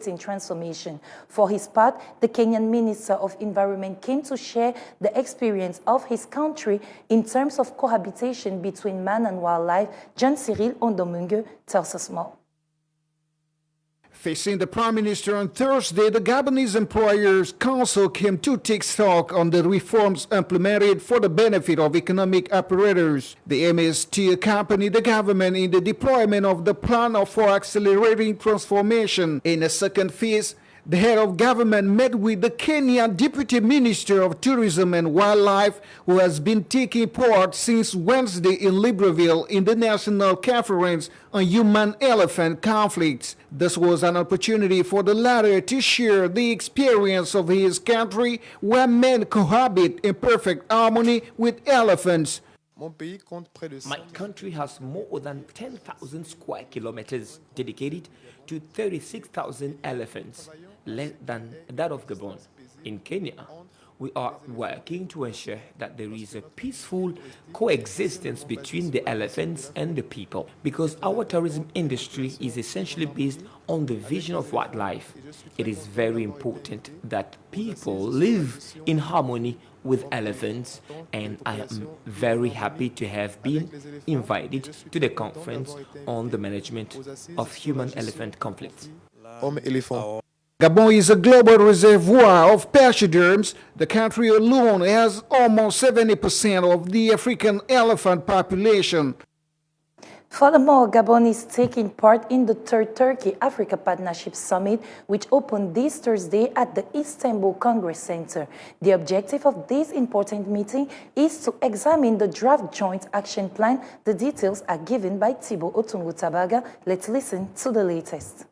in transformation. For his part, the Kenyan Minister of Environment came to share the experience of his country in terms of cohabitation between man and wildlife. John Cyril Ondomungu tells us more. Facing the Prime Minister on Thursday, the Gabonese Employers Council came to take stock on the reforms implemented for the benefit of economic operators. The aim is to accompany the government in the deployment of the plan for accelerating transformation. In a second phase, the head of government met with the Kenyan Deputy Minister of Tourism and Wildlife, who has been taking part since Wednesday in Libreville in the National Conference on Human-Elephant Conflicts. This was an opportunity for the latter to share the experience of his country, where men cohabit in perfect harmony with elephants. My country has more than 10,000 square kilometers dedicated to 36,000 elephants, less than that of Gabon. In Kenya, we are working to ensure that there is a peaceful coexistence between the elephants and the people, because our tourism industry is essentially based on the vision of wildlife. It is very important that people live in harmony with elephants, and I am very happy to have been invited to the conference on the management of human-elephant conflicts. Gabon is a global reservoir of pachyderms. The country alone has almost 70% of the African elephant population. Furthermore, Gabon is taking part in the third Turkey-Africa Partnership Summit, which opened this Thursday at the Istanbul Congress Center. The objective of this important meeting is to examine the draft joint action plan. The details are given by Thibaut Otungu-Tabaga. Let's listen to the latest.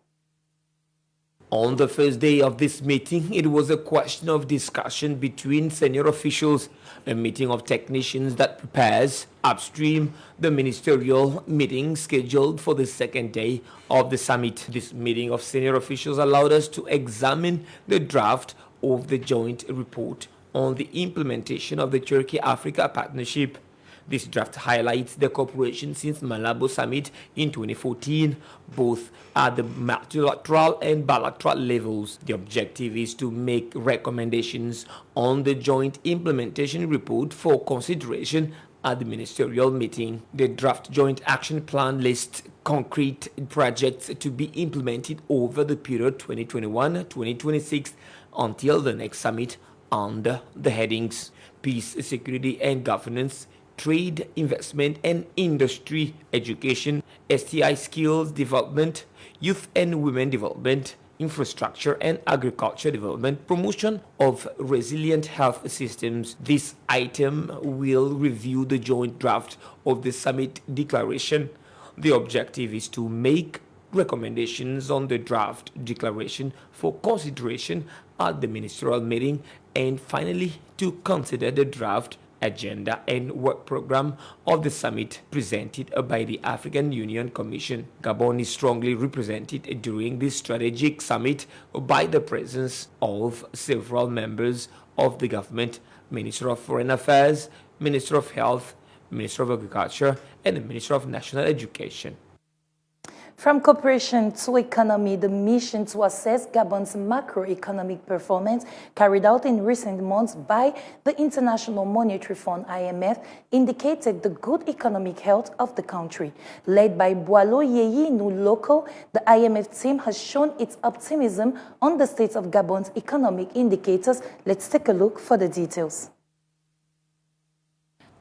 On the first day of this meeting, it was a question of discussion between senior officials, a meeting of technicians that prepares upstream the ministerial meeting scheduled for the second day of the summit. This meeting of senior officials allowed us to examine the draft of the joint report on the implementation of the Turkey-Africa Partnership. This draft highlights the cooperation since Malabo Summit in 2014, both at the multilateral and bilateral levels. The objective is to make recommendations on the joint implementation report for consideration at the ministerial meeting. The draft joint action plan lists concrete projects to be implemented over the period 2021-2026 until the next summit under the headings: peace, security and governance, trade, investment and industry, education, STI skills development, youth and women development, infrastructure and agriculture development, promotion of resilient health systems. This item will review the joint draft of the summit declaration. The objective is to make recommendations on the draft declaration for consideration at the ministerial meeting, and finally to consider the draft agenda and work program of the summit presented by the African Union Commission. Gabon is strongly represented during this strategic summit by the presence of several members of the government: Minister of Foreign Affairs, Minister of Health, Minister of Agriculture, and the Minister of National Education. From cooperation to economy, the mission to assess Gabon's macroeconomic performance carried out in recent months by the International Monetary Fund (IMF) indicated the good economic health of the country. Led by Boalo Yeyi Nuloko, the IMF team has shown its optimism on the state of Gabon's economic indicators. Let's take a look for the details.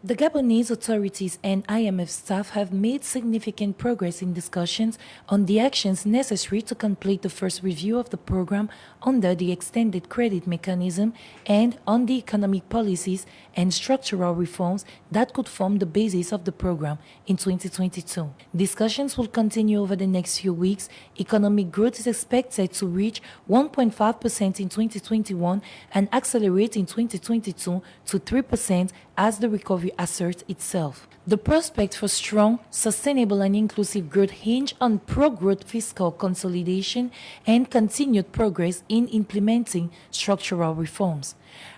The Gabonese authorities and IMF staff have made significant progress in discussions on the actions necessary to complete the first review of the program under the extended credit mechanism and on the economic policies and structural reforms that could form the basis of the program in 2022. Discussions will continue over the next few weeks. Economic growth is expected to reach 1.5% in 2021 and accelerate in 2022 to 3% as the recovery asserts itself. The prospect for strong, sustainable and inclusive growth hinge on pro-growth fiscal consolidation and continued progress in implementing structural reforms.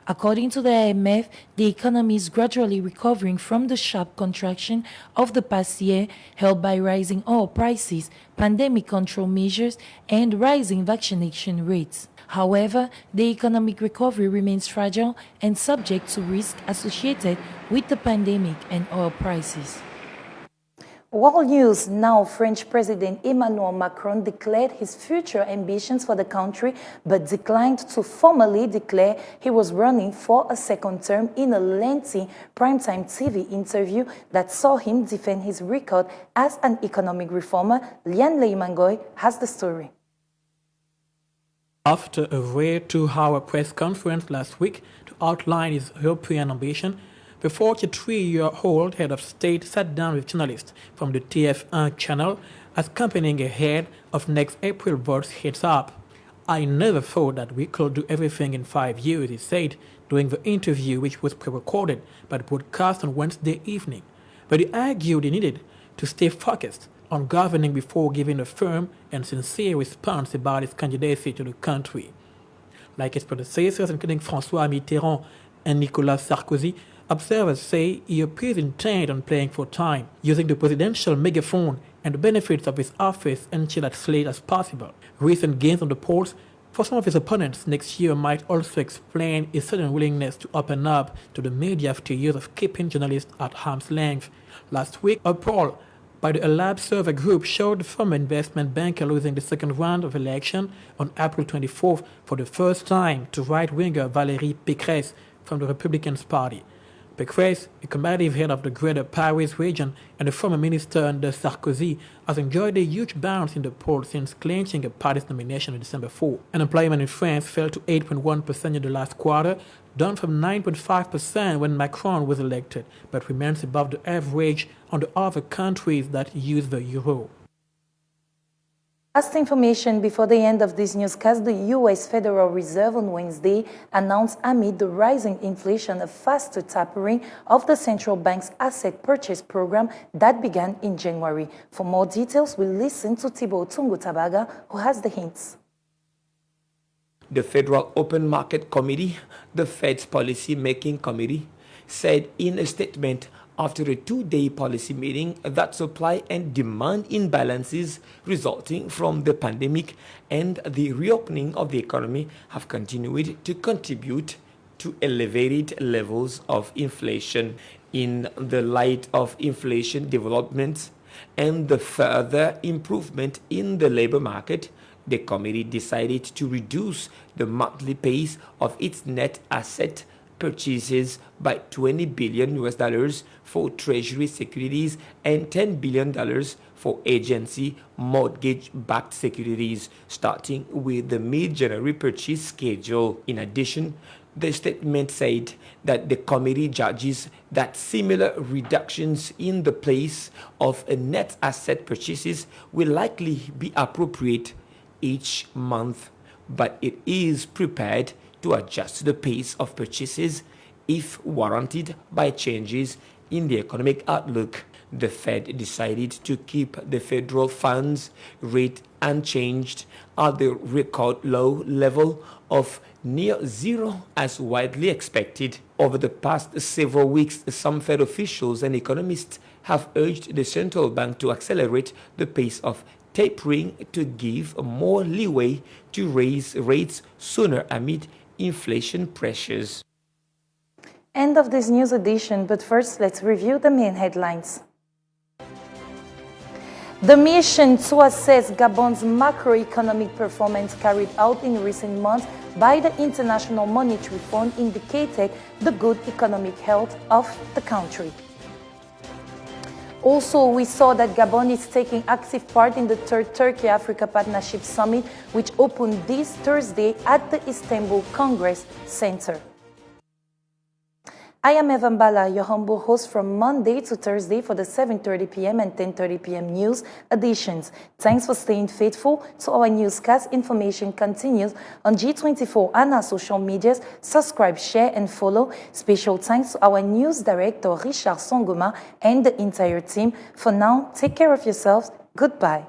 According to the IMF, the economy is gradually recovering from the sharp contraction of the past year, helped by rising oil prices, pandemic control measures, and rising vaccination rates. However, the economic recovery remains fragile and subject to risk associated with the pandemic and oil prices. World news now. French President Emmanuel Macron declared his future ambitions for the country, but declined to formally declare he was running for a second term in a lengthy primetime TV interview that saw him defend his record as an economic reformer. Lian Leimangoy has the story. After a rare 2-hour press conference last week to outline his European ambition, the 43-year-old head of state sat down with journalists from the TF1 channel, accompanying a head of next April votes heads up. "I never thought that we could do everything in 5 years," he said during the interview, which was pre-recorded but broadcast on Wednesday evening. But he argued he needed to stay focused on governing before giving a firm and sincere response about his candidacy to the country. Like his predecessors, including François Mitterrand and Nicolas Sarkozy, observers say he appears intent on playing for time, using the presidential megaphone and the benefits of his office until as late as possible. Recent gains on the polls for some of his opponents next year might also explain his sudden willingness to open up to the media after years of keeping journalists at arm's length. Last week, a poll by the Alab Survey Group showed the former investment banker losing the second round of election on April 24th for the first time to right-winger Valérie Pécresse from the Republican Party. Pécresse, a combative head of the Greater Paris region and a former minister under Sarkozy, has enjoyed a huge bounce in the polls since clinching a party's nomination on December 4. Unemployment in France fell to 8.1% in the last quarter, down from 9.5% when Macron was elected, but remains above the average on the other countries that use the euro. Last information before the end of this newscast, the U.S. Federal Reserve on Wednesday announced amid the rising inflation a faster tapering of the central bank's asset purchase program that began in January. For more details, we'll listen to Thibaut Tungutabaga, who has the hints. The Federal Open Market Committee, the Fed's policy-making committee, said in a statement after a 2-day policy meeting that supply and demand imbalances resulting from the pandemic and the reopening of the economy have continued to contribute to elevated levels of inflation. In the light of inflation developments and the further improvement in the labor market, the committee decided to reduce the monthly pace of its net asset purchases by $20 billion for Treasury securities and $10 billion for agency mortgage-backed securities, starting with the mid-January purchase schedule. In addition, the statement said that the committee judges that similar reductions in the pace of net asset purchases will likely be appropriate each month, but it is prepared to adjust the pace of purchases if warranted by changes in the economic outlook. The Fed decided to keep the federal funds rate unchanged at the record low level of near zero as widely expected. Over the past several weeks, some Fed officials and economists have urged the central bank to accelerate the pace of tapering to give more leeway to raise rates sooner amid inflation pressures. End of this news edition, but first let's review the main headlines. The mission to assess Gabon's macroeconomic performance carried out in recent months by the International Monetary Fund indicated the good economic health of the country. Also, we saw that Gabon is taking active part in the third Turkey-Africa Partnership Summit, which opened this Thursday at the Istanbul Congress Center. I am Eva MBALLA, your humble host from Monday to Thursday for the 7:30 p.m. and 10:30 p.m. news editions. Thanks for staying faithful to our newscast. Information continues on G24 and our social medias. Subscribe, share, and follow. Special thanks to our news director, Richard Songoma, and the entire team. For now, take care of yourselves. Goodbye.